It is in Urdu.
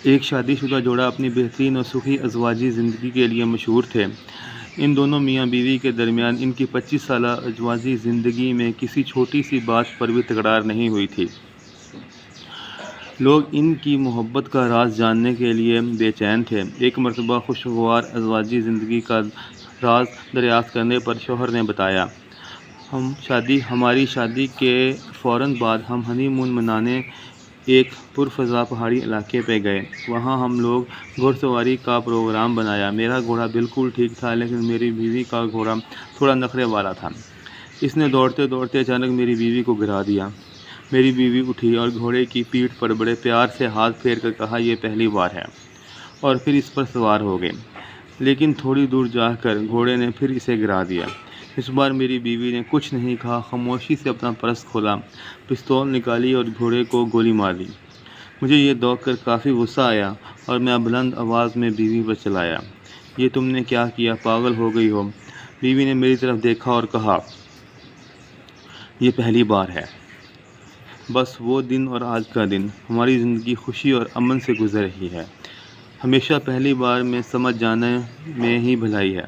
ایک شادی شدہ جوڑا اپنی بہترین اور سخی ازواجی زندگی کے لیے مشہور تھے۔ ان دونوں میاں بیوی کے درمیان ان کی 25 سالہ ازواجی زندگی میں کسی چھوٹی سی بات پر بھی تکرار نہیں ہوئی تھی۔ لوگ ان کی محبت کا راز جاننے کے لیے بے چین تھے۔ ایک مرتبہ خوشگوار ازواجی زندگی کا راز دریافت کرنے پر شوہر نے بتایا، ہماری شادی کے فوراً بعد ہم ہنی مون منانے ایک پرفضا پہاڑی علاقے پہ گئے۔ وہاں ہم لوگ گھوڑ سواری کا پروگرام بنایا۔ میرا گھوڑا بالکل ٹھیک تھا، لیکن میری بیوی کا گھوڑا تھوڑا نخرے والا تھا۔ اس نے دوڑتے دوڑتے اچانک میری بیوی کو گرا دیا۔ میری بیوی اٹھی اور گھوڑے کی پیٹھ پر بڑے پیار سے ہاتھ پھیر کر کہا، یہ پہلی بار ہے، اور پھر اس پر سوار ہو گئے۔ لیکن تھوڑی دور جا کر گھوڑے نے پھر اسے گرا دیا۔ اس بار میری بیوی نے کچھ نہیں کہا، خاموشی سے اپنا پرس کھولا، پستول نکالی اور گھوڑے کو گولی مار دی۔ مجھے یہ دیکھ کر کافی غصہ آیا اور میں بلند آواز میں بیوی پر چلایا، یہ تم نے کیا کیا، پاگل ہو گئی ہو؟ بیوی نے میری طرف دیکھا اور کہا، یہ پہلی بار ہے۔ بس وہ دن اور آج کا دن، ہماری زندگی خوشی اور امن سے گزر رہی ہے۔ ہمیشہ پہلی بار میں سمجھ جانے میں ہی بھلائی ہے۔